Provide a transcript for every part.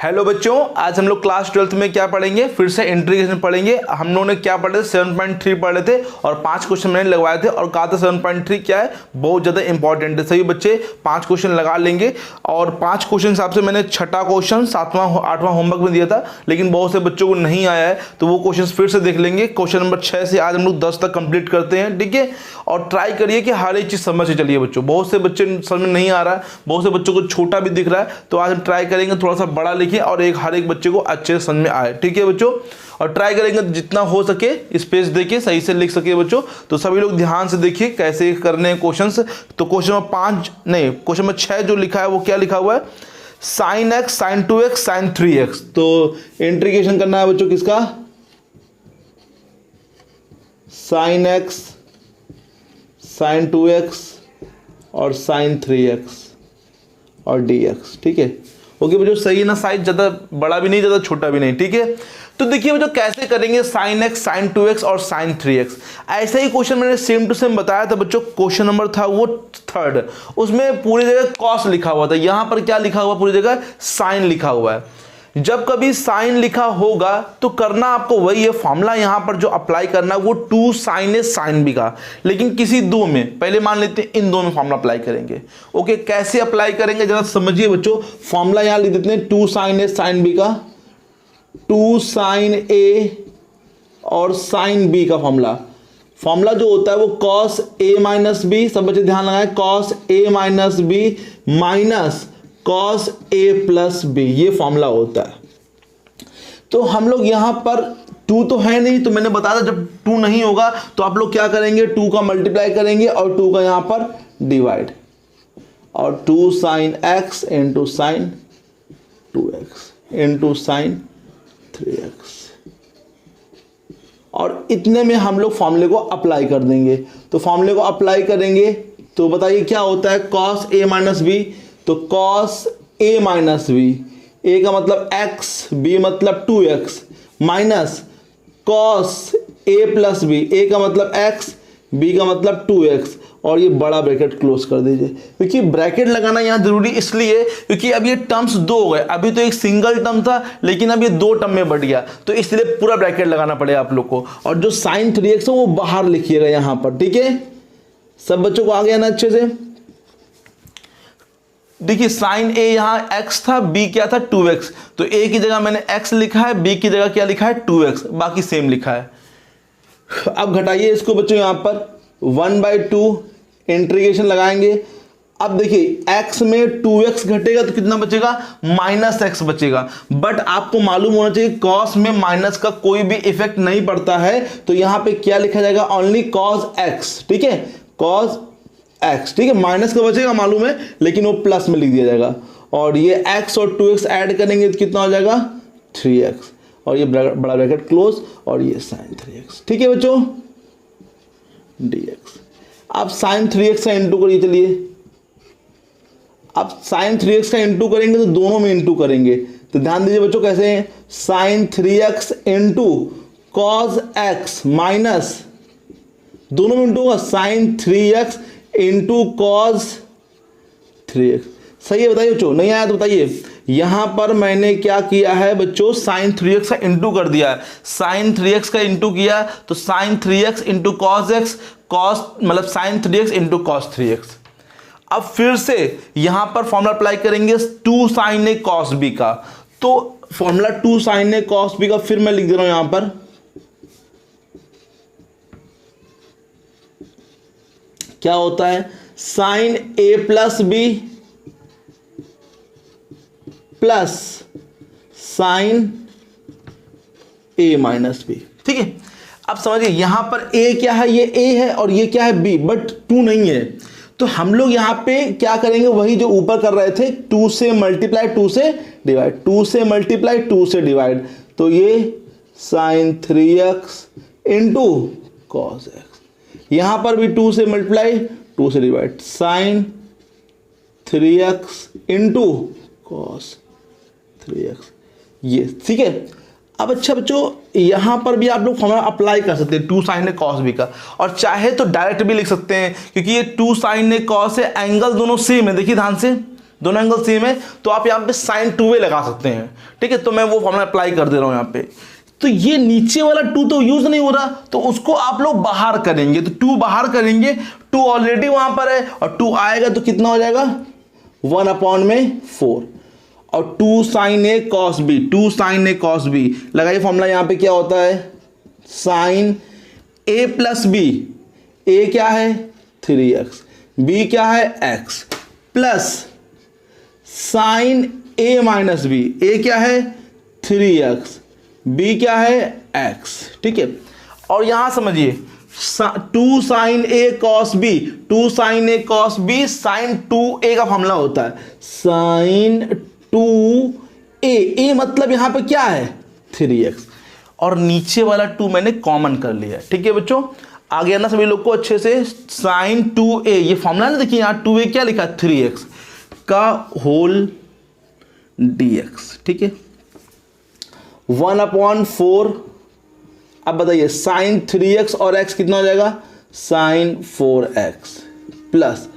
Hello बच्चों, आज हम लोग क्लास 12th में क्या पढ़ेंगे? फिर से इंटीग्रेशन पढ़ेंगे। हम लोगों ने क्या पढ़े थे? 7.3 पढ़े थे और 5 क्वेश्चन मैंने लगवाए थे और कहा था 7.3 क्या है, बहुत ज़्यादा इंपॉर्टेंट है। सभी बच्चे 5 क्वेश्चन लगा लेंगे और 5 क्वेश्चन हिसाब से मैंने छठा क्वेश्चन 7वां 8वां होमवर्क में दिया था, लेकिन बहुत से बच्चों को नहीं आया है, तो वो क्वेश्चन फिर से देख लेंगे। क्वेश्चन नंबर 6 से आज हम लोग 10 तक कंप्लीट करते हैं, ठीक है। और ट्राई करिए कि हर एक चीज़ समझ से चलिए बच्चों। बहुत से बच्चे समझ में नहीं आ रहा है, बहुत से बच्चों को छोटा भी दिख रहा है, तो आज हम ट्राई करेंगे थोड़ा सा बड़ा लिखिए और हर एक बच्चे को अच्छे से समझ में आए, ठीक है बच्चों। और ट्राई करेंगे जितना हो सके स्पेस देके सही से लिख सके बच्चों। तो सभी लोग ध्यान से देखिए कैसे करने हैं क्वेश्चंस। तो क्वेश्चन नंबर 5 नहीं, क्वेश्चन नंबर 6 जो लिखा है वो क्या लिखा हुआ है? sin x sin 2x sin 3x। तो इंटीग्रेशन करना है बच्चों किसका? sin x sin 2x और sin 3x और dx, ठीक है। ओके बच्चों, सही है ना? साइज ज़्यादा बड़ा भी नहीं, ज़्यादा छोटा भी नहीं, ठीक है। तो देखिए बच्चों कैसे करेंगे sin x sin 2x और sin 3x। ऐसा ही क्वेश्चन मैंने सेम टू सेम बताया था बच्चों। क्वेश्चन नंबर था वो 3rd, उसमें पूरी जगह cos लिखा हुआ था। यहाँ पर क्या लिखा हुआ? पूरी जगह sin लिखा हुआ है। जब कभी साइन लिखा होगा तो करना आपको वही है, फॉर्मूला यहां पर जो अप्लाई करना है वो 2 sin a sin b का, लेकिन किसी दो में, पहले मान लेते हैं इन दो में फॉर्मूला अप्लाई करेंगे। ओके, कैसे अप्लाई करेंगे जरा समझिए बच्चों। फॉर्मूला यहां लिख देते हैं 2 sin a sin b का, 2 sin a और sin b का फॉर्मूला जो होता है वो cos a माइनस बी, सब बच्चे ध्यान लगाएं, cos a minus b minus cos a plus b, ये फॉर्मूला होता है। तो हम लोग यहां पर 2 तो है नहीं, तो मैंने बताया था जब 2 नहीं होगा तो आप लोग क्या करेंगे, 2 का मल्टीप्लाई करेंगे और 2 का यहां पर डिवाइड, और 2 sin x into sin 2x into sin 3x, और इतने में हम लोग फॉर्मूले को अप्लाई कर देंगे। तो फॉर्मूले को अप्लाई करेंगे तो बताइए क्या होता है? cos a माइनस बी, तो cos a minus b, a का मतलब x, b मतलब 2x, minus cos a plus b, a का मतलब x, b का मतलब 2x, और ये बड़ा ब्रैकेट क्लोज कर दीजिए। क्योंकि ब्रैकेट लगाना यहाँ जरूरी इसलिए क्योंकि अब ये टर्म्स 2 हो गए। अभी तो एक सिंगल टर्म था, लेकिन अब ये 2 टर्म में बढ़ गया, तो इसलिए पूरा ब्रैकेट लगाना पड़ेगा आप लोग को। और जो sin 3x है वो बाहर लिखिएगा यहाँ पर, ठीक है। सब बच्चों को आ गया ना अच्छे से? देखिए sin a यहाँ x था, b क्या था 2x, तो a की जगह मैंने x लिखा है, b की जगह क्या लिखा है 2x, बाकी सेम लिखा है। अब घटाइए इसको बच्चों, यहाँ पर 1/2 इंटीग्रेशन लगाएंगे। अब देखिए x में 2x घटेगा तो कितना बचेगा? -x बचेगा। बट आपको मालूम होना चाहिए cos में माइनस का कोई भी इफेक्ट नहीं पड़ता है, तो यहाँ पे क्या लिखा जाएगा? ओनली cos x, ठीक है, cos x, ठीक है। माइनस का बचेगा मालूम है, लेकिन वो प्लस में लिख दिया जाएगा। और ये x और 2x ऐड करेंगे तो कितना हो जाएगा? 3x, और ये बड़ा ब्रैकेट क्लोज, और ये sin 3x, ठीक है बच्चों, dx। अब sin 3x का इंटू करिए। चलिए अब sin 3x का इंटू करेंगे तो दोनों में इंटू करेंगे, तो ध्यान दीजिए बच्चों कैसे हैं। sin 3x into cos x minus, दोनों में इंटू होगा, sin 3x into cos 3x। सही है? बताइए बच्चों, नहीं आया तो बताइए। यहां पर मैंने क्या किया है बच्चों? sin 3x का इंटू कर दिया है। sin 3x का इंटू किया तो sin 3x into cos x, cos मतलब sin 3x into cos 3x। अब फिर से यहां पर फॉर्मूला अप्लाई करेंगे 2 sin a cos b का, तो formula 2 sin a cos b का फिर मैं लिख दे रहा हूं यहां पर। क्या होता है? sin a plus b plus sin a minus b, ठीक है। अब समझिए यहां पर a क्या है? ये a है, और ये क्या है? b, बट 2 नहीं है। तो हम लोग यहां पे क्या करेंगे? वही जो ऊपर कर रहे थे, 2 से मल्टीप्लाई 2 से डिवाइड, 2 से मल्टीप्लाई 2 से डिवाइड, तो ये sin 3x into cos x। यहां पर भी 2 से मल्टीप्लाई 2 से divide, sin 3x into cos 3x, ये ठीक है। अब अच्छा बच्चों, यहां पर भी आप लोग फॉर्मूला अप्लाई कर सकते हैं 2 sin a cos b का, और चाहे तो डायरेक्ट भी लिख सकते हैं, क्योंकि ये 2 sin a cos है, एंगल दोनों सेम है। देखिए ध्यान से, दोनों एंगल सेम है, तो आप यहाँ पे sin 2a लगा सकते हैं, ठीक है। तो मैं वो फॉर्मूला अप्लाई कर दे रहा हूँ यहाँ पे। तो ये नीचे वाला 2 तो यूज नहीं हो रहा, तो उसको आप लोग बाहर करेंगे, तो 2 बाहर करेंगे, 2 ऑलरेडी वहां पर है और 2 आएगा तो कितना हो जाएगा 1/4 और 2 sin a cos b, 2 sin a cos b लगाइए फॉर्मूला। यहां पे क्या होता है sin a plus b, a क्या है 3x, b क्या है x, plus sin a minus b, a क्या है 3x, b क्या है x, ठीक है। और यहां समझिए 2 sin a cos b, 2 sin a cos b sin 2a का फॉर्मूला होता है sin 2a, a मतलब यहां पे क्या है 3x, और नीचे वाला 2 मैंने कॉमन कर लिया है, ठीक है बच्चों। आ गया ना सभी लोग को अच्छे से। sin 2a ये फॉर्मूला ना, देखिए यहां 2a क्या लिखा है 3x का होल dx, ठीक है। 1/4, अब बताइए sin 3x और x कितना हो जाएगा sin 4x, plus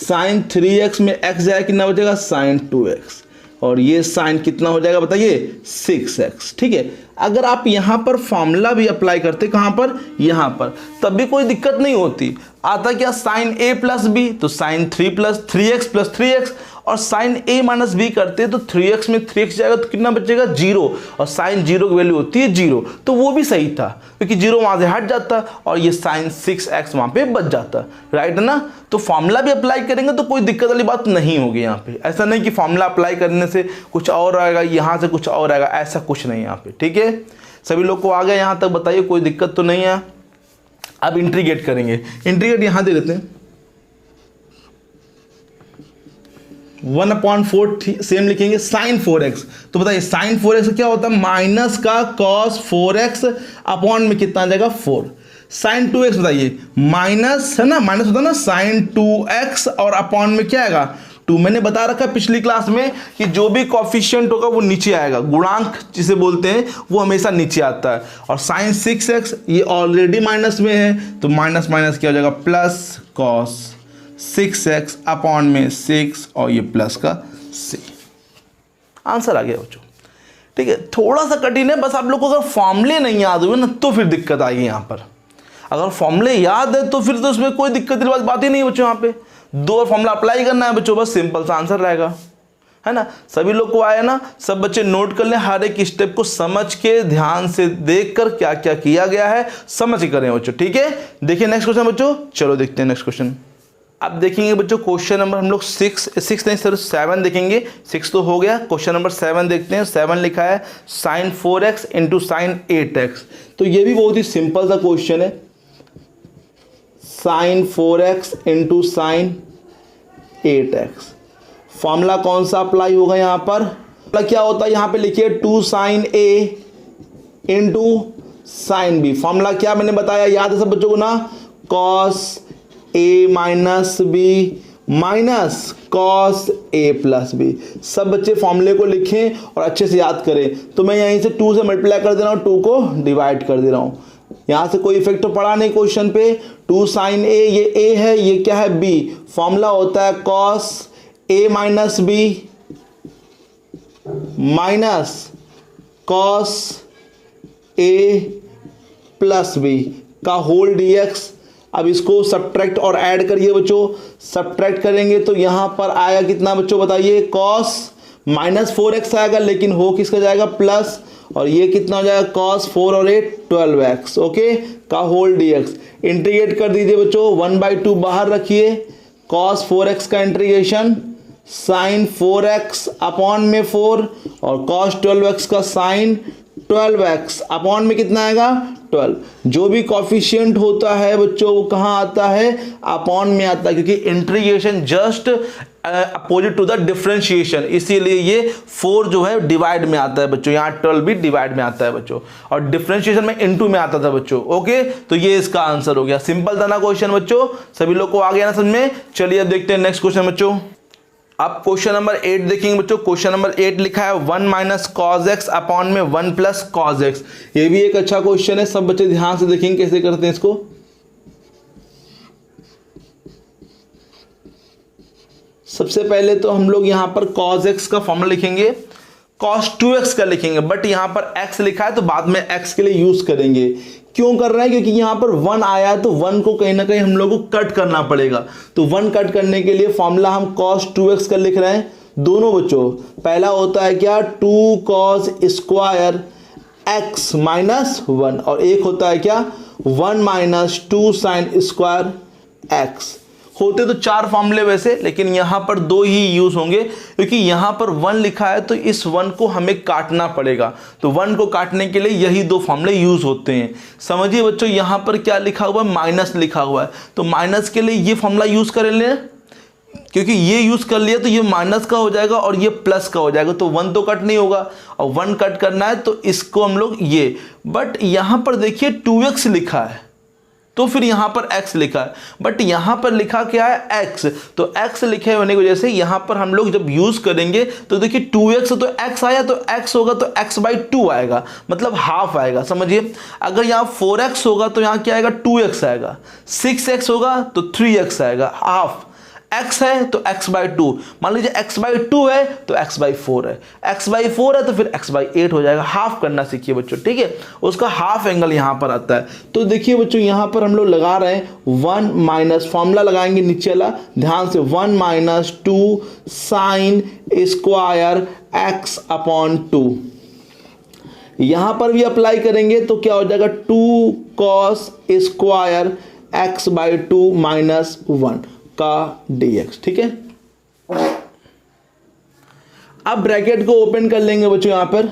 sin 3x में x जाएगा कितना बचेगा sin 2x, और ये sin कितना हो जाएगा बताइए 6x, ठीक है। अगर आप यहां पर फॉर्मूला भी अप्लाई करते कहां पर, यहां पर, तब भी कोई दिक्कत नहीं होती। आता क्या sin a प्लस b, तो sin 3x प्लस 3x, और sin a माइनस b करते तो 3x में 3x जाएगा तो कितना बचेगा 0, और sin 0 की वैल्यू होती है 0, तो वो भी सही था क्योंकि 0 वहां से हट जाता और ये sin 6x वहां पे बच जाता, राइट है ना। तो फॉर्मूला भी अप्लाई करेंगे तो कोई दिक्कत वाली बात नहीं होगी यहाँ पे। ऐसा नहीं कि फॉर्मूला अप्लाई करने से कुछ और आएगा, यहाँ से कुछ और आएगा, ऐसा कुछ नहीं यहाँ पे, ठीक है। सभी लोग को आ गया यहाँ तक, बताइए कोई दिक्कत तो नहीं है। अब इंटीग्रेट करेंगे, इंटीग्रेट यहाँ दे देते हैं 1/4 सेम लिखेंगे sin 4x, तो बताइए sin 4x क्या होता है माइनस का cos 4x अपॉन में कितना आ जाएगा 4। sin 2x बताइए माइनस है ना, माइनस होता है ना sin 2x और अपॉन में क्या आएगा 2। मैंने बता रखा पिछली क्लास में कि जो भी कॉफिशिएंट होगा वो नीचे आएगा, गुणांक जिसे बोलते हैं वो हमेशा नीचे आता है। और sin 6x ये ऑलरेडी माइनस में है, तो माइनस माइनस क्या हो जाएगा प्लस cos 6x अपॉन में 6 और ये प्लस का c। आंसर आ गया बच्चों, ठीक है। थोड़ा सा कठिन है, बस आप लोग को अगर फॉर्मूले नहीं याद हुए ना तो फिर दिक्कत आएगी यहाँ पर। अगर फॉर्मूले याद है तो फिर तो उसमें कोई दिक्कत की बात ही नहीं है बच्चों। यहाँ पे 2 फॉर्मूला अप्लाई करना है बच्चों, बस सिंपल सा आंसर रहेगा, है ना। सभी लोग को आया ना, सब बच्चे नोट कर लें, हर एक स्टेप को समझ के ध्यान से देखकर क्या क्या किया गया है समझ के करें बच्चों, ठीक है। देखिए नेक्स्ट क्वेश्चन बच्चों, चलो देखते हैं नेक्स्ट क्वेश्चन। अब देखेंगे बच्चों क्वेश्चन नंबर हम लोग 7 देखेंगे, 6 तो हो गया। क्वेश्चन नंबर 7 देखते हैं। 7 लिखा है sin 4x into sin 8x, तो ये भी बहुत ही सिंपल सा क्वेश्चन है। sin 4x into sin 8x, formula कौन सा अप्लाई होगा यहाँ पर, क्या होता है यहाँ पे लिखिए 2 sin a into sin b। Formula क्या मैंने बताया याद है सब बच्चों को ना, cos a minus b minus cos a plus b. सब बच्चे फॉर्मूले को लिखें और अच्छे से याद करें। तो मैं यहीं से 2 से मल्टीप्लाई कर दे रहा हूँ, 2 को डिवाइड कर दे रहा हूँ। यहाँ से कोई इफेक्ट तो पड़ा नहीं क्वेश्चन पे। 2 sin a, ये a है, ये क्या है b। फॉर्मूला होता है cos a minus b minus cos a plus b का होल dx। अब इसको सब्ट्रैक्ट और ऐड करिए बच्चों, सब्ट्रैक्ट करेंगे तो यहां पर आएगा कितना बच्चों बताइए, cos माइनस 4x आएगा, लेकिन हो किसका जाएगा प्लस, और ये कितना हो जाएगा cos 4 और 8 12x, ओके, का होल dx। इंटीग्रेट कर दीजिए बच्चों, 1/2 बाहर रखिए, cos 4x का इंटीग्रेशन sin 4x अपॉन में 4 और cos 12x का sin 12x अपॉन में कितना आएगा 12। जो भी कॉफिशिएंट होता है बच्चों वो कहाँ आता है, अपॉन में आता है, क्योंकि integration just opposite to the differentiation, इसीलिए ये 4 जो है डिवाइड में आता है बच्चों, यहाँ 12 भी डिवाइड में आता है बच्चों, और डिफरेंशिएशन में इनटू में आता था बच्चों, ओके। तो ये इसका आंसर हो गया। सिंपल था ना क्वेश्चन बच्चों, सभी लोग को आ गया ना समझ में। चलिए अब देखते हैं नेक्स्ट क्वेश्चन बच्चों। अब क्वेश्चन नंबर 8 देखेंगे बच्चों। क्वेश्चन नंबर 8 लिखा है 1 माइनस कॉज एक्स अपॉन में 1 प्लस कॉज एक्स। ये भी एक अच्छा क्वेश्चन है, सब बच्चे ध्यान से देखेंगे कैसे करते हैं इसको। सबसे पहले तो हम लोग यहाँ पर cos x का फॉर्मूला लिखेंगे, cos 2x का लिखेंगे, बट यहाँ पर x लिखा है तो बाद में x के लिए यूज करेंगे। क्यों कर रहे हैं? क्योंकि यहाँ पर 1 आया है तो 1 को कहीं ना कहीं हम लोग को कट करना पड़ेगा। तो 1 कट करने के लिए फॉर्मूला हम cos 2x का लिख रहे हैं। दोनों बच्चों, पहला होता है क्या, 2 cos स्क्वायर x माइनस 1, और एक होता है क्या, 1 माइनस 2 साइन स्क्वायर x। होते तो 4 फॉर्मूले वैसे, लेकिन यहाँ पर 2 ही यूज होंगे, क्योंकि यहाँ पर 1 लिखा है तो इस 1 को हमें काटना पड़ेगा। तो 1 को काटने के लिए यही 2 फॉर्मूले यूज होते हैं। समझिए बच्चों, यहाँ पर क्या लिखा हुआ है, माइनस लिखा हुआ है, तो माइनस के लिए ये फॉर्मूला यूज कर लें, क्योंकि ये यूज कर लिया तो ये माइनस का हो जाएगा और ये प्लस का हो जाएगा। तो 1 तो कट नहीं होगा, और 1 कट करना है तो इसको हम लोग ये, बट यहाँ पर देखिए 2x लिखा है तो फिर यहाँ पर x लिखा है, बट यहाँ पर लिखा क्या है, x। तो x लिखे होने की वजह से यहाँ पर हम लोग जब यूज करेंगे तो देखिए 2x तो x आया, तो x होगा तो x/2 आएगा, मतलब हाफ आएगा। समझिए, अगर यहाँ 4x होगा तो यहाँ क्या आएगा, 2x आएगा, 6x होगा तो 3x आएगा, हाफ। x है तो x/2, मान लीजिए x/2 है तो x/4 है, x/4 है तो फिर x/8 हो जाएगा। हाफ करना सीखिए बच्चों, ठीक है, उसका हाफ एंगल यहाँ पर आता है। तो देखिए बच्चों, यहाँ पर हम लोग लगा रहे हैं 1 माइनस, फॉर्मूला लगाएंगे नीचे वाला, ध्यान से, 1 माइनस 2 साइन स्क्वायर x/2। यहाँ पर भी अप्लाई करेंगे तो क्या हो जाएगा, 2 cos स्क्वायर x/2 माइनस 1 का dx, ठीक है। अब ब्रैकेट को ओपन कर लेंगे बच्चों, यहां पर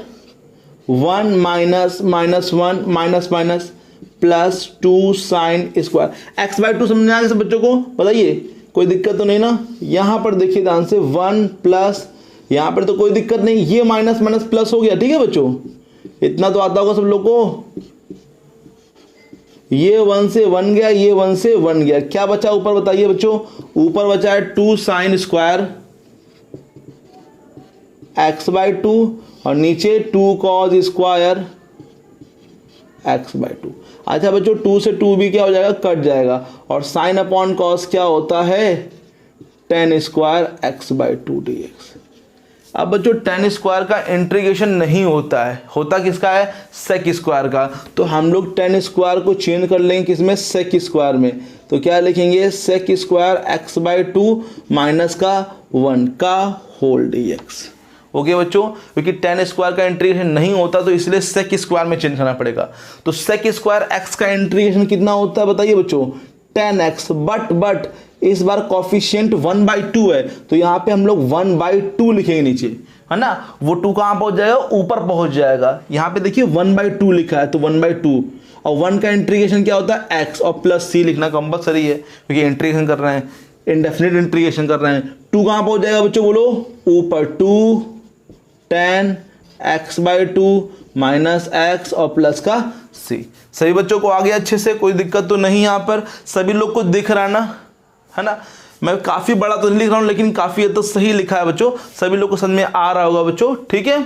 1 minus minus 1 minus minus plus 2 sine square x/2। समझ में आ गया सब बच्चों को? बताइए, कोई दिक्कत तो नहीं ना? यहां पर देखिए ध्यान से, 1 प्लस, यहां पर तो कोई दिक्कत नहीं, ये माइनस माइनस प्लस हो गया, ठीक है बच्चों, इतना तो आता होगा सब लोग को। ये 1 से 1 गया, ये 1 से 1 गया, क्या बचा ऊपर बताइए बच्चों? ऊपर बचा है 2 साइन स्क्वायर x/2 और नीचे 2 cos स्क्वायर x/2। अच्छा बच्चों, 2 से 2 भी क्या हो जाएगा, कट जाएगा, और साइन अपॉन कॉस क्या होता है, tan स्क्वायर x/2 dx। अब बच्चों, tan स्क्वायर का इंटीग्रेशन नहीं होता है, होता किसका है, sec स्क्वायर का। तो हम लोग tan स्क्वायर को चेंज कर लेंगे किसमें, sec स्क्वायर में। तो क्या लिखेंगे, sec स्क्वायर x/2 माइनस का 1 का होल dx। ओके बच्चों, क्योंकि tan स्क्वायर का इंटीग्रेशन नहीं होता तो इसलिए sec स्क्वायर में चेंज करना पड़ेगा। तो sec स्क्वायर x का इंटीग्रेशन कितना होता है बताइए बच्चों, tan x, बट इस बार कॉफिशिएंट 1/2 है, तो यहाँ पे हम लोग 1/2 लिखेंगे नीचे, है ना। वो 2 कहाँ पहुंच जाएगा, ऊपर पहुंच जाएगा। यहाँ पे देखिए 1/2 लिखा है तो 1/2, और 1 का इंटीग्रेशन क्या होता है, x, और प्लस c लिखना कंपलसरी है, क्योंकि इंटीग्रेशन कर रहे हैं, इंडेफिनिट इंटीग्रेशन कर रहे हैं। 2 कहाँ पहुंच जाएगा बच्चों, बोलो, ऊपर, 2 tan x/2 माइनस x और प्लस का c। सभी बच्चों को आ गया अच्छे से, कोई दिक्कत तो नहीं, यहाँ पर सभी लोग को दिख रहा ना, है ना। मैं काफी बड़ा तो नहीं लिख रहा हूं, लेकिन काफी तो सही लिखा है बच्चों, सभी लोग को समझ में आ रहा होगा बच्चों, ठीक है।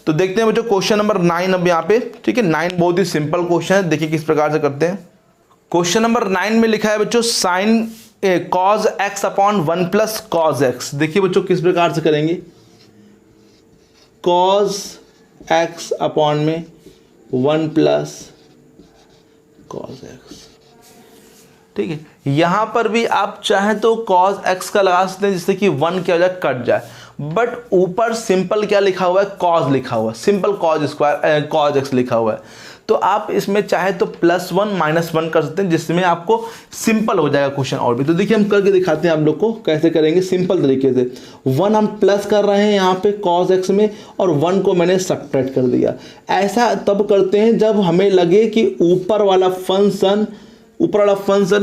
तो देखते हैं बच्चों क्वेश्चन नंबर 9 अब यहाँ पे, ठीक है। 9 बहुत ही सिंपल क्वेश्चन है, देखिए किस प्रकार से करते हैं। क्वेश्चन नंबर 9 में लिखा है बच्चों, sine cos x/1 plus cos x। देखिए बच्चों किस प्रकार से करेंगे, cos x/1 plus cos x, ठीक है। यहां पर भी आप चाहें तो cos x का लगा सकते हैं, जिससे कि 1 क्या हो जाए, कट जाए, बट ऊपर सिंपल क्या लिखा हुआ है, cos लिखा हुआ है, simple cos square cos x लिखा हुआ है। तो आप इसमें चाहे तो +1 -1 कर सकते हैं, जिसमें आपको सिंपल हो जाएगा क्वेश्चन और भी। तो देखिए हम करके दिखाते हैं आप लोग को कैसे करेंगे सिंपल तरीके से। 1 हम प्लस कर रहे हैं यहाँ पे cos x में, और 1 को मैंने सब्ट्रैक्ट कर दिया। ऐसा तब करते हैं जब हमें लगे कि ऊपर वाला फंक्शन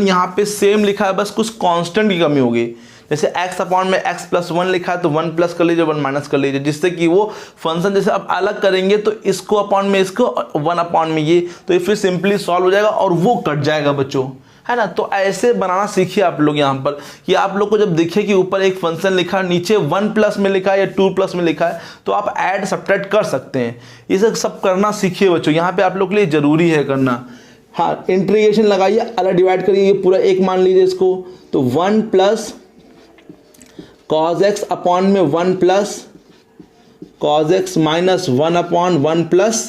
यहाँ पे सेम लिखा है, बस कुछ कांस्टेंट की कमी होगी। जैसे x/में x+1 लिखा है तो 1 प्लस कर लीजिए, 1 माइनस कर लीजिए, जिससे कि वो फंक्शन जैसे अब अलग करेंगे तो इसको अपॉन में इसको, 1 में ये, तो ये फिर सिंपली सॉल्व हो जाएगा और वो कट जाएगा बच्चों, है ना। तो ऐसे बनाना सीखिए आप लोग यहाँ पर, कि आप लोग को जब दिखे कि ऊपर एक फंक्शन लिखा है, नीचे 1 प्लस में लिखा है या 2 प्लस में लिखा है, तो आप ऐड सब्ट्रैक्ट कर सकते हैं। ये सब करना सीखिए बच्चों, यहाँ पे आप लोग के लिए जरूरी है करना। हाँ, इंटीग्रेशन लगाइए, अलग डिवाइड करिए, ये पूरा एक मान लीजिए इसको, तो 1 प्लस कॉज एक्स अपॉन में 1 plus cos x minus 1 upon 1 plus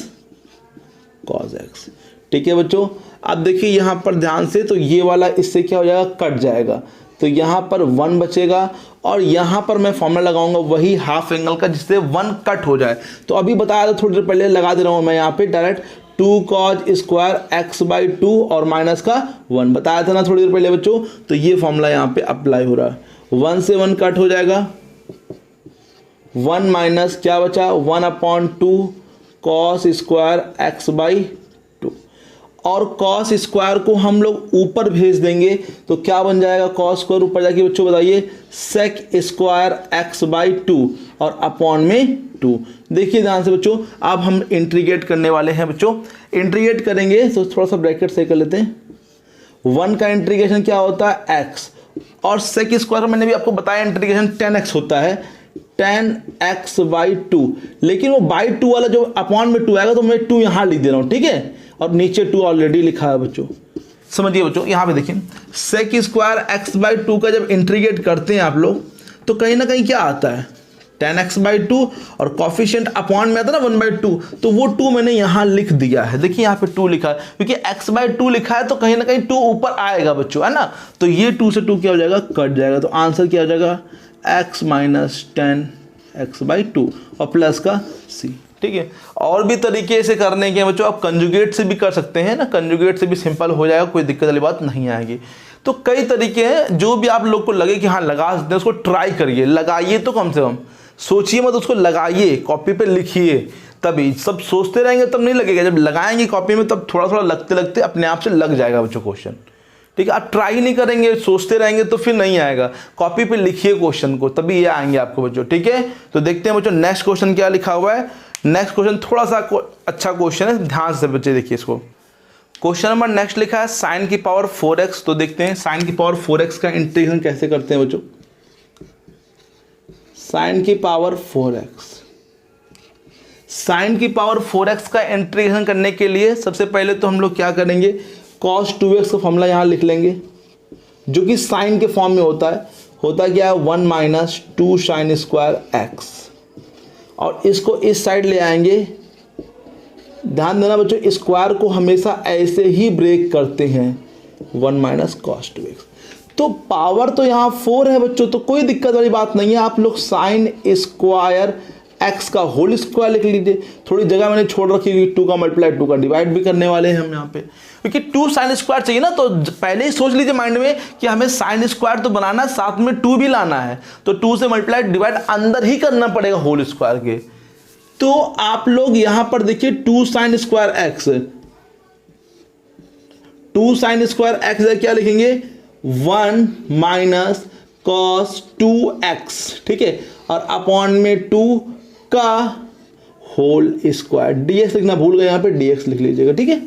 cos x. ठीक है बच्चों, अब देखिए यहाँ पर ध्यान से, तो ये वाला इससे क्या हो जाएगा, कट जाएगा, तो यहाँ पर 1 बचेगा और यहाँ पर मैं फॉर्मूला लगाऊंगा वही हाफ एंगल का जिससे 1 कट हो जाए। तो अभी बताया था थोड़ी देर पहले, लगा दे रहा हूँ मैं यहाँ पे direct 2 cause square x by 2 और माइनस का 1 बताया था ना थोड़ी देर पहले बच्चों। तो ये फॉर्मूला यहाँ पे अप्लाई हो रहा है, 1 से 1 कट हो जाएगा, 1 माइनस क्या बचा 1 upon 2 cos square x by 2 और कॉस स्क्वायर को हम लोग ऊपर भेज देंगे तो क्या बन जाएगा, कॉस स्क्वायर ऊपर जाके बच्चों बताइए सेक स्क्वायर एक्स बाई 2 और अपॉन में 2। देखिए ध्यान से बच्चों, अब हम इंटीग्रेट करने वाले हैं बच्चों। इंटीग्रेट करेंगे तो थोड़ा सा ब्रैकेट से कर लेते हैं। 1 का इंटीग्रेशन क्या होता है x और सेक स्क्वायर मैंने भी आपको बताया इंटीग्रेशन 10x होता है, 10x बाई 2, लेकिन वो बाई 2 वाला जो अपॉन में 2 आएगा तो मैं 2 यहाँ लिख दे रहा हूँ, ठीक है, और नीचे 2 ऑलरेडी लिखा है बच्चों। समझिए बच्चों, यहाँ पे देखिए सेक स्क्वायर एक्स बाई 2 का जब इंटीग्रेट करते हैं आप लोग तो कहीं ना कहीं क्या आता है 10x बाई 2 और कॉफिशिएंट अपॉन में आता है ना 1 बाई 2, तो वो 2 मैंने यहाँ लिख दिया है। देखिए यहाँ पे 2 लिखा है क्योंकि x बाई 2 लिखा है तो कहीं ना कहीं 2 ऊपर आएगा बच्चों, है ना। तो ये 2 से 2 क्या हो जाएगा, कट जाएगा, तो आंसर क्या हो जाएगा x माइनस 10x बाई 2 और प्लस का c। ठीक है, और भी तरीके से करने के बच्चों, आप कंजुगेट से भी कर सकते हैं ना, कंजुगेट से भी सिंपल हो जाएगा, कोई दिक्कत वाली बात नहीं आएगी। तो कई तरीके हैं, जो भी आप लोग को लगे कि हाँ लगा सकते हैं उसको ट्राई करिए, लगाइए तो कम से कम, सोचिए मत, उसको लगाइए, कॉपी पे लिखिए, तभी सब सोचते रहेंगे तब नहीं लगेगा, जब लगाएंगे कॉपी में तब थोड़ा थोड़ा लगते लगते अपने आप से लग जाएगा बच्चों क्वेश्चन। ठीक है, आप ट्राई नहीं करेंगे, सोचते रहेंगे तो फिर नहीं आएगा, कॉपी पे लिखिए क्वेश्चन को, तभी ये आएंगे आपको बच्चों। ठीक है, तो देखते हैं बच्चों नेक्स्ट क्वेश्चन क्या लिखा हुआ है। नेक्स्ट क्वेश्चन थोड़ा सा अच्छा क्वेश्चन है, ध्यान से बच्चे देखिए इसको। क्वेश्चन नंबर नेक्स्ट लिखा है साइन की पावर 4x। तो देखते हैं साइन की पावर 4x का इंटीग्रेशन कैसे करते हैं बच्चों। साइन की पावर 4x, साइन की पावर 4x का इंटीग्रेशन करने के लिए सबसे पहले तो हम लोग क्या करेंगे, cos 2x का फॉर्मूला यहाँ लिख लेंगे जो कि साइन के फॉर्म में होता है। होता क्या है 1 माइनस 2 साइन स्क्वायर एक्स, और इसको इस साइड ले आएंगे। ध्यान देना बच्चों, स्क्वायर को हमेशा ऐसे ही ब्रेक करते हैं, 1 माइनस cos 2x। तो पावर तो यहाँ 4 है बच्चों, तो कोई दिक्कत वाली बात नहीं है, आप लोग साइन स्क्वायर एक्स का होल स्क्वायर लिख लीजिए। थोड़ी जगह मैंने छोड़ रखी है, 2 का मल्टीप्लाई 2 का डिवाइड भी करने वाले हैं हम यहाँ पे, क्योंकि 2 साइन स्क्वायर चाहिए ना, तो पहले ही सोच लीजिए माइंड में कि हमें साइन स्क्वायर तो बनाना है, साथ में 2 भी लाना है, तो 2 से मल्टीप्लाई डिवाइड अंदर ही करना पड़ेगा होल स्क्वायर के। तो आप लोग यहाँ पर देखिए 2 sine square x, 2 sine square x क्या लिखेंगे 1 माइनस कॉस 2x, ठीक है, और अपॉन में 2 का होल स्क्वायर, dx लिखना भूल गए, यहाँ पे dx लिख लीजिएगा। ठीक है,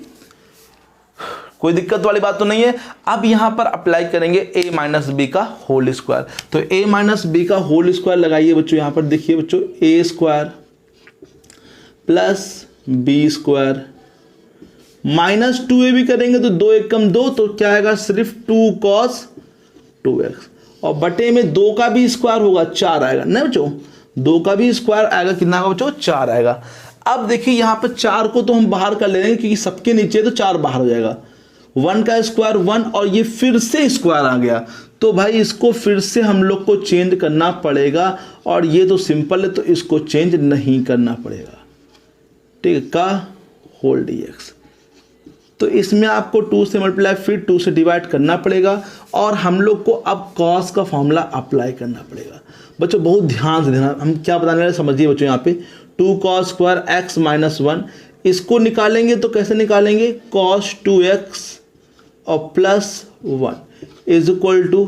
कोई दिक्कत वाली बात तो नहीं है। अब यहाँ पर अप्लाई करेंगे a माइनस बी का होल स्क्वायर, तो a माइनस बी का होल स्क्वायर लगाइए बच्चों। यहाँ पर देखिए बच्चों a square plus b square minus 2a भी करेंगे तो 2 एक कम 2, तो क्या आएगा सिर्फ 2 cos 2x, और बटे में 2 का भी स्क्वायर होगा 4 आएगा ना बच्चों, 2 का भी स्क्वायर आएगा, कितना आएगा बच्चों 4 आएगा। अब देखिए यहाँ पर 4 को तो हम बाहर कर ले रहे हैं क्योंकि सबके नीचे तो 4 बाहर हो जाएगा, 1 का स्क्वायर 1 और ये फिर से स्क्वायर आ गया, तो भाई इसको फिर से हम लोग को चेंज करना पड़ेगा, और ये तो सिंपल है तो इसको चेंज नहीं करना पड़ेगा। ठीक है, का होल dx, तो इसमें आपको 2 से मल्टीप्लाई फिर 2 से डिवाइड करना पड़ेगा, और हम लोग को अब cos का फॉर्मूला अप्लाई करना पड़ेगा। बच्चों बहुत ध्यान से देना, हम क्या बताने वाले समझिए बच्चों। यहाँ पे 2 cos स्क्वायर एक्स माइनस 1, इसको निकालेंगे तो कैसे निकालेंगे, cos 2x और plus 1 is equal to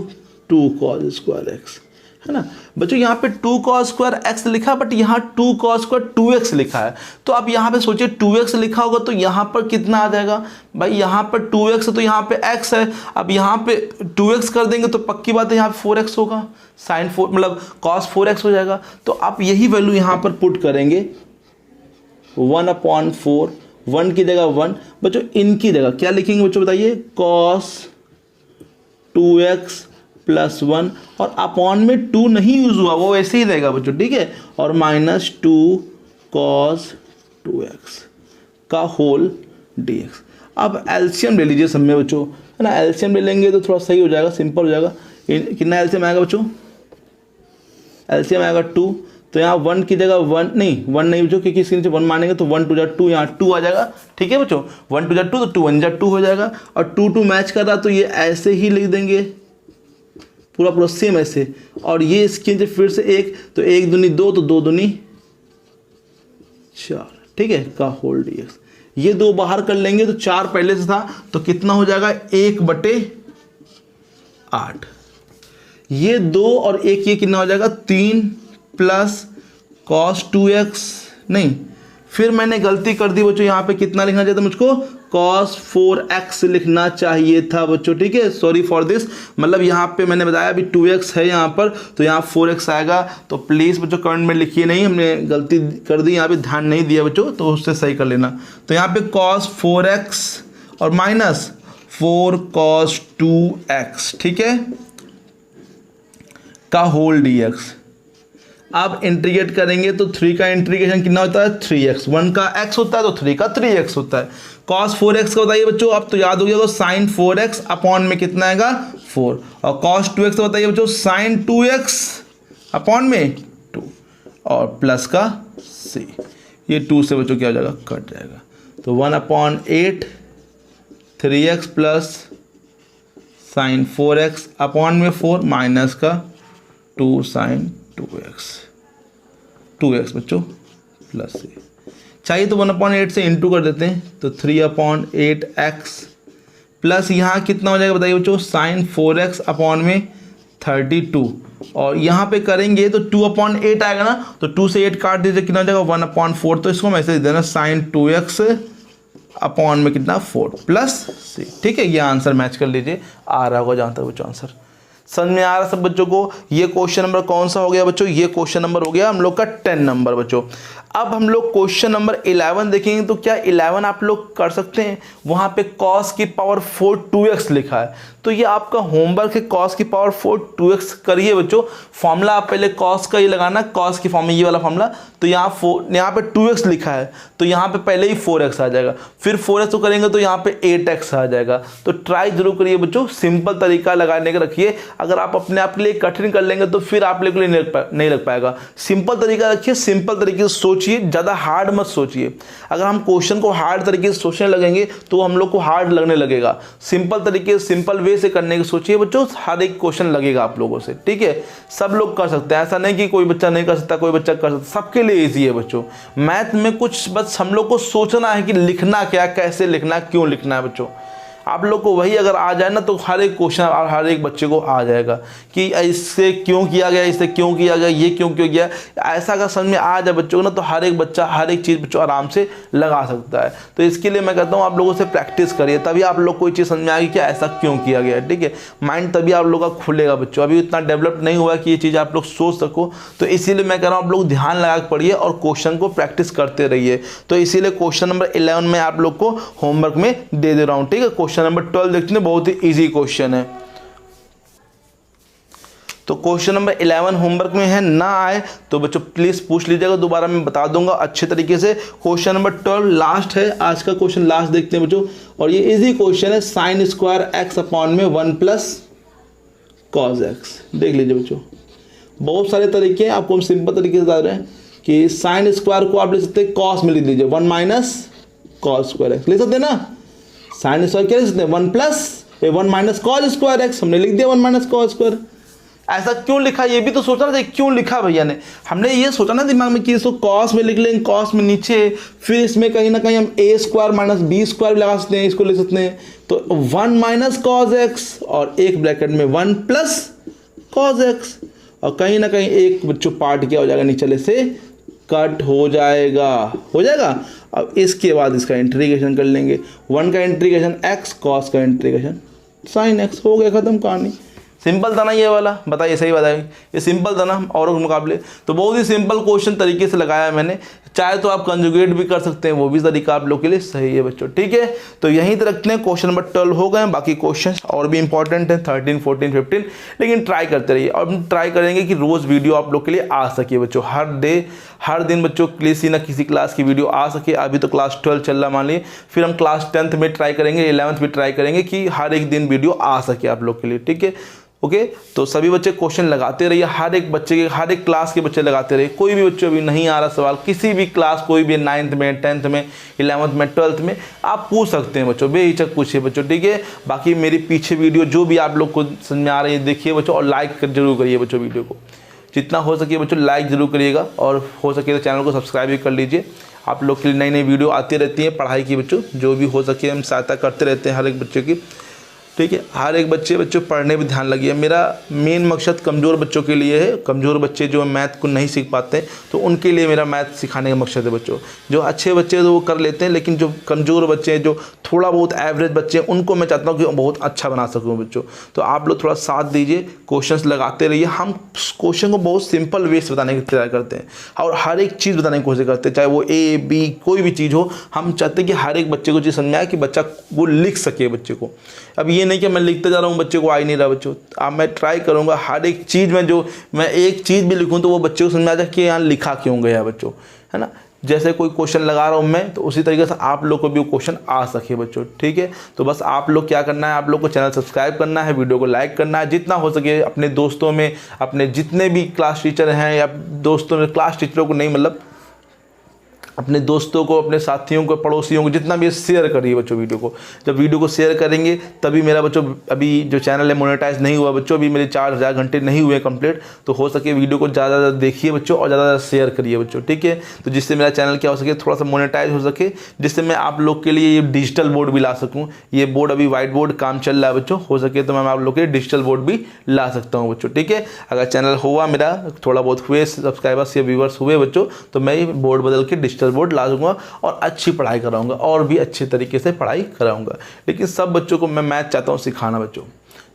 2 cos square x, है ना बच्चों। यहाँ पे 2 cos स्क्वायर एक्स लिखा, बट यहाँ 2 cos स्क्वायर 2x लिखा है, तो अब यहाँ पे सोचिए 2x लिखा होगा तो यहाँ पर कितना आ जाएगा भाई, यहाँ पर 2x है तो यहाँ पे x है, अब यहाँ पे 2x कर देंगे तो पक्की बात है यहाँ पे 4x होगा, साइन 4 मतलब cos 4x हो जाएगा। तो आप यही वैल्यू यहाँ पर पुट करेंगे 1/4, 1 की जगह 1, बच्चों इनकी जगह क्या लिखेंगे बच्चों बताइए, cos 2x +1 और अपॉन में 2 नहीं यूज़ हुआ, वो ऐसे ही रहेगा बच्चों, ठीक है। और -2 cos 2x का होल dx। अब एलसीएम ले लीजिए सब में बच्चों, है ना। एलसीएम ले लेंगे तो थोड़ा सही हो जाएगा, सिंपल हो जाएगा। कितना एलसीएम आएगा बच्चों? एलसीएम आएगा 2, तो यहाँ 1 की जगह 1 नहीं बच्चों, क्योंकि इसके नीचे 1 मानेंगे तो 1 2 जा 2, यहाँ 2 आ जाएगा, ठीक है बच्चों। 1 2 जा 2 तो 2 1 जा 2 हो जाएगा। और 2 2 मैच कर रहा तो ये ऐसे ही लिख देंगे, पूरा सेम ऐसे। और ये इसके नीचे फिर से 1, तो 1 दूनी 2 तो 2 दूनी 4, ठीक है, का होल dx। ये 2 बाहर कर लेंगे तो 4 पहले से था, तो कितना हो जाएगा 1/8। ये 2 और 1 ये कितना हो जाएगा 3 + cos 2x, नहीं फिर मैंने गलती कर दी बच्चों, यहाँ पे कितना लिखना चाहिए था मुझको, cos 4x लिखना चाहिए था बच्चों, ठीक है। सॉरी फॉर दिस, मतलब यहाँ पे मैंने बताया अभी 2x है यहाँ पर, तो यहाँ 4x आएगा। तो प्लीज़ बच्चों कमेंट में लिखिए नहीं, हमने गलती कर दी, यहाँ पे ध्यान नहीं दिया बच्चों, तो उससे सही कर लेना। तो यहाँ पे cos 4x और -4 cos 2x, ठीक है, का होल dx। अब इंटीग्रेट करेंगे तो 3 का इंटीग्रेशन कितना होता है 3x, 1 का x होता है तो 3 का 3x होता है। cos 4x का बताइए बच्चों, अब तो याद हो गया, तो sin 4x अपॉन में कितना आएगा 4, और cos 2x का बताइए बच्चों, sin 2x अपॉन में 2, और प्लस का c, ये 2 से बच्चों क्या हो जाएगा, कट जाएगा। तो 1/8 3x plus sin 4x upon में 4 माइनस का 2 sin 2x बच्चों प्लस से चाहिए तो 1/8 से इंटू कर देते हैं, तो 3/8x प्लस यहाँ कितना हो जाएगा बताइए बच्चों, sin 4x अपॉन में 32, और यहाँ पे करेंगे तो 2/8 आएगा ना, तो 2 से 8 काट दीजिए, कितना हो जाएगा 1/4, तो इसको हम ऐसे देना sin 2x अपॉन में कितना 4 प्लस c, ठीक है। ये आंसर मैच कर लीजिए, आ रहा होगा जहाँ तक बच्चों आंसर समझ में आ रहा सब बच्चों को। ये क्वेश्चन नंबर कौन सा हो गया बच्चों, ये क्वेश्चन नंबर हो गया हम लोग का 10 नंबर बच्चों। अब हम लोग क्वेश्चन नंबर 11 देखेंगे, तो क्या 11 आप लोग कर सकते हैं, वहाँ पे cos की पावर 4 2x लिखा है, तो ये आपका होमवर्क है, cos की पावर 4 2x करिए बच्चों। फॉर्मूला आप पहले cos का ही लगाना, cos की फॉर्म में ये वाला फॉर्मूला, तो यहाँ पे 2x लिखा है, तो यहाँ पे पहले ही 4x आ जाएगा, फिर 4x को करेंगे तो यहाँ पे 8x आ जाएगा। तो ट्राई जरूर करिए बच्चों, सिंपल तरीका लगाने का रखिए। अगर आप अपने आप के लिए कठिन कर लेंगे तो फिर आप लोग के लिए नहीं लग पाएगा। सिंपल तरीका रखिए, सिंपल तरीके से सोचिए, ज़्यादा हार्ड मत सोचिए। अगर हम क्वेश्चन को हार्ड तरीके से सोचने लगेंगे तो हम लोग को हार्ड लगने लगेगा। सिंपल तरीके से सिंपल वे से करने की सोचिए बच्चों, हर एक क्वेश्चन लगेगा आप लोगों से, ठीक है। सब लोग कर सकते हैं, ऐसा नहीं कि कोई बच्चा नहीं कर सकता, कोई बच्चा कर सकता, सबके लिए ईजी है बच्चों। मैथ में कुछ बस हम लोग को सोचना है कि लिखना क्या, कैसे लिखना है, क्यों लिखना है बच्चों। आप लोग को वही अगर आ जाए ना तो हर एक क्वेश्चन और हर एक बच्चे को आ जाएगा कि इससे क्यों किया गया, इससे क्यों किया गया, ये क्यों गया। ऐसा अगर समझ में आ जाए बच्चों को ना तो हर एक बच्चा हर एक चीज़ बच्चों आराम से लगा सकता है। तो इसके लिए मैं कहता हूँ आप लोगों से प्रैक्टिस करिए, तभी आप लोग कोई चीज़ समझ में आएगी कि ऐसा क्यों किया गया, ठीक है। माइंड तभी आप लोग का खुलेगा बच्चों, अभी इतना डेवलप नहीं हुआ कि ये चीज़ आप लोग सोच सको। तो इसीलिए मैं कह रहा हूँ आप लोग ध्यान लगा के पढ़िए और क्वेश्चन को प्रैक्टिस करते रहिए। तो इसीलिए क्वेश्चन नंबर 11 में आप लोग को होमवर्क में दे रहा हूँ, ठीक है। क्वेश्चन नंबर 12 देखते हैं, बहुत ही इजी क्वेश्चन है। तो क्वेश्चन नंबर 11 होमवर्क में है, ना आए तो बच्चों प्लीज पूछ लीजिएगा, दोबारा मैं बता दूंगा अच्छे तरीके से। क्वेश्चन नंबर 12 लास्ट है, आज का क्वेश्चन लास्ट देखते हैं बच्चों, और ये इजी क्वेश्चन है। sin स्क्वायर x अपॉन में 1 प्लस cos x। देख लीजिए बच्चों, बहुत सारे तरीके हैं, आपको हम सिंपल तरीके से बता रहे हैं कि sin स्क्वायर को आप ले सकते हैं cos में लिख लीजिए, 1 माइनस cos स्क्वायर x ले सकते हैं ना। साइन स्क्वायर क्या लिख सकते हैं, 1 माइनस कॉस स्क्वायर एक्स, हमने लिख दिया 1 माइनस कॉस स्क्वायर। ऐसा क्यों लिखा, ये भी तो सोचना चाहिए क्यों लिखा भैया ने। हमने ये सोचा ना दिमाग में कि इसको कॉस में लिख लेंगे, कॉस में नीचे, फिर इसमें कहीं ना कहीं हम a square minus b square लगा सकते हैं, इसको लिख सकते हैं। तो 1 माइनस कॉस एक्स और एक ब्रैकेट में 1 प्लस कॉस एक्स, और कहीं ना कहीं एक बच्चों पार्ट क्या हो जाएगा, नीचे से कट हो जाएगा। अब इसके बाद इसका इंटीग्रेशन कर लेंगे, 1 का इंटीग्रेशन x, cos का इंटीग्रेशन sin x, हो गया खत्म कहानी। सिंपल था ना ये वाला, बताइए सही बताइए, ये सिंपल था ना औरों के मुकाबले। तो बहुत ही सिंपल क्वेश्चन तरीके से लगाया है मैंने। चाहे तो आप कंजुगेट भी कर सकते हैं, वो भी तरीका आप लोग के लिए सही है बच्चों, ठीक है। तो यहीं तक रखते हैं, क्वेश्चन नंबर 12 हो गए। बाकी क्वेश्चन और भी इंपॉर्टेंट हैं 13, 14, 15, लेकिन ट्राई करते रहिए। और हम ट्राई करेंगे कि रोज़ वीडियो आप लोग के लिए आ सके बच्चों, हर दिन बच्चों किसी ना किसी क्लास की वीडियो आ सके। अभी तो क्लास 12 चल रहा मान लीजिए, फिर हम क्लास 10th में ट्राई करेंगे, 11th में ट्राई करेंगे कि हर एक दिन वीडियो आ सके आप लोग के लिए, ठीक है। ओके, तो सभी बच्चे क्वेश्चन लगाते रहिए, हर एक बच्चे के, हर एक क्लास के बच्चे लगाते रहिए। कोई भी बच्चे अभी नहीं आ रहा सवाल, किसी भी क्लास, कोई भी 9th में, 10th में, 11th में, 12th में, आप पूछ सकते हैं बच्चों, बेहिचक पूछिए बच्चों, ठीक है। बाकी मेरी पीछे वीडियो जो भी आप लोग को समझ में आ रही है देखिए बच्चों, और लाइक जरूर करिए बच्चों, वीडियो को जितना हो सके बच्चों लाइक जरूर करिएगा, और हो सके तो चैनल को सब्सक्राइब भी कर लीजिए। आप लोग के लिए नई नई वीडियो आती रहती है पढ़ाई की बच्चों, जो भी हो सके हम सहायता करते रहते हैं हर एक बच्चे की, ठीक है। हर एक बच्चों पढ़ने पे ध्यान लगिए। मेरा मेन मकसद कमज़ोर बच्चों के लिए है। कमज़ोर बच्चे जो मैथ को नहीं सीख पाते तो उनके लिए मेरा मैथ सिखाने का मकसद है बच्चों। जो अच्छे बच्चे तो वो कर लेते हैं, लेकिन जो कमज़ोर बच्चे हैं, जो थोड़ा बहुत एवरेज बच्चे हैं, उनको मैं चाहता हूँ कि बहुत अच्छा बना सकूँ बच्चों। तो आप लोग थोड़ा साथ दीजिए, क्वेश्चंस लगाते रहिए। हम क्वेश्चन को बहुत सिंपल वे से बताने की ट्राई करते हैं, और हर एक चीज़ बताने की कोशिश करते हैं, चाहे वो A, B कोई भी चीज़ हो। हम चाहते हैं कि हर एक बच्चे को चीज़ समझ आए, कि बच्चा वो लिख सके बच्चे को। अब ये नहीं कि मैं लिखते जा रहा हूँ, बच्चे को आ ही नहीं रहा बच्चों। अब मैं ट्राई करूँगा हर एक चीज़ में, जो मैं एक चीज़ भी लिखूँ तो वो बच्चे को समझ आ जाए कि यहाँ लिखा क्यों गया बच्चों, है ना। जैसे कोई क्वेश्चन लगा रहा हूँ मैं, तो उसी तरीके से आप लोग को भी वो क्वेश्चन आ सके बच्चों, ठीक है। तो बस आप लोग क्या करना है, आप लोग को चैनल सब्सक्राइब करना है, वीडियो को लाइक करना है, जितना हो सके अपने दोस्तों में, अपने जितने भी क्लास टीचर हैं या दोस्तों में, क्लास टीचरों को नहीं, मतलब अपने दोस्तों को, अपने साथियों को, पड़ोसियों को, जितना भी शेयर करिए बच्चों वीडियो को। जब वीडियो को शेयर करेंगे तभी मेरा बच्चों, अभी जो चैनल है मोनेटाइज नहीं हुआ बच्चों, अभी मेरे 4000 घंटे नहीं हुए कंप्लीट। तो हो सके वीडियो को ज़्यादा देखिए बच्चों, और ज़्यादा शेयर करिए बच्चों, ठीक है। तो जिससे मेरा चैनल क्या हो सके, थोड़ा सा मोनेटाइज हो सके, जिससे मैं आप लोग के लिए ये डिजिटल बोर्ड भी ला सकूँ। ये बोर्ड अभी वाइट बोर्ड काम चल रहा है बच्चों, हो सके तो मैं आप लोग के लिए डिजिटल बोर्ड भी ला सकता हूँ बच्चों, ठीक है। अगर चैनल हुआ मेरा, थोड़ा बहुत हुए सब्सक्राइबर्स या व्यूवर्स हुए बच्चों, तो मैं बोर्ड बदल के डिजिटल बोर्ड ला दूँगा और अच्छी पढ़ाई कराऊंगा, और भी अच्छे तरीके से पढ़ाई कराऊंगा। लेकिन सब बच्चों को मैं मैथ चाहता हूँ सिखाना बच्चों,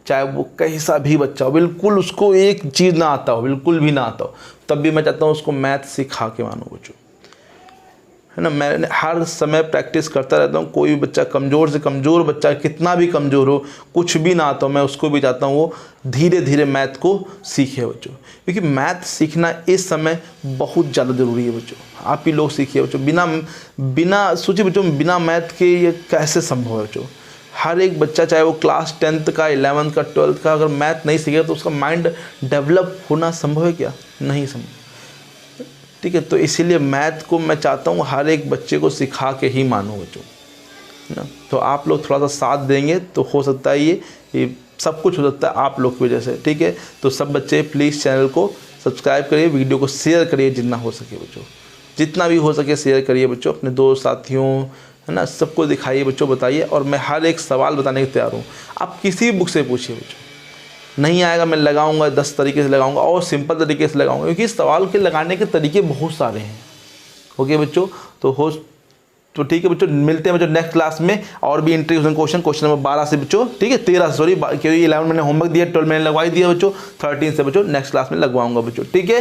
चाहे वो कैसा भी बच्चा हो, बिल्कुल उसको एक चीज़ ना आता हो, बिल्कुल भी ना आता हो, तब भी मैं चाहता हूँ उसको मैथ सिखा के मानूँ बच्चों, है ना। मैं हर समय प्रैक्टिस करता रहता हूँ। कोई भी बच्चा, कमज़ोर से कमज़ोर बच्चा, कितना भी कमज़ोर हो, कुछ भी ना आता हो, मैं उसको भी चाहता हूँ वो धीरे धीरे मैथ को सीखे बच्चों, क्योंकि मैथ सीखना इस समय बहुत ज़्यादा ज़रूरी है बच्चों। आप ही लोग सीखिए बच्चों, बिना सोचिए बच्चों, बिना मैथ के ये कैसे संभव है बच्चों। हर एक बच्चा, चाहे वो क्लास 10th का, 11th का, 12th का, अगर मैथ नहीं सीखेगा तो उसका माइंड डेवलप होना संभव है क्या? नहीं संभव, ठीक है। तो इसीलिए मैथ को मैं चाहता हूँ हर एक बच्चे को सिखा के ही मानूँ बच्चों, है ना। तो आप लोग थोड़ा सा साथ देंगे तो हो सकता है ये सब कुछ हो सकता है आप लोग की वजह से, ठीक है। तो सब बच्चे प्लीज़ चैनल को सब्सक्राइब करिए, वीडियो को शेयर करिए जितना हो सके बच्चों, जितना भी हो सके शेयर करिए बच्चों, अपने दोस्त साथियों, है ना, सबको दिखाइए बच्चों, बताइए। और मैं हर एक सवाल बताने के तैयार हूँ। आप किसी बुक से पूछिए बच्चों, नहीं आएगा मैं लगाऊंगा, 10 तरीके से लगाऊंगा, और सिंपल तरीके से लगाऊंगा, क्योंकि सवाल के लगाने के तरीके बहुत सारे हैं। ओके बच्चों, तो ठीक है बच्चों, मिलते हैं बच्चों नेक्स्ट क्लास में, और भी इंट्रोडक्शन क्वेश्चन नंबर 12 से बच्चों, ठीक है, 13 सॉरी, क्योंकि 11 मैंने होमवर्क दिया, 12 मैंने लगवाई दिया बच्चों, 13 से बच्चों नेक्स्ट क्लास में लगवाऊंगा बच्चों, ठीक है।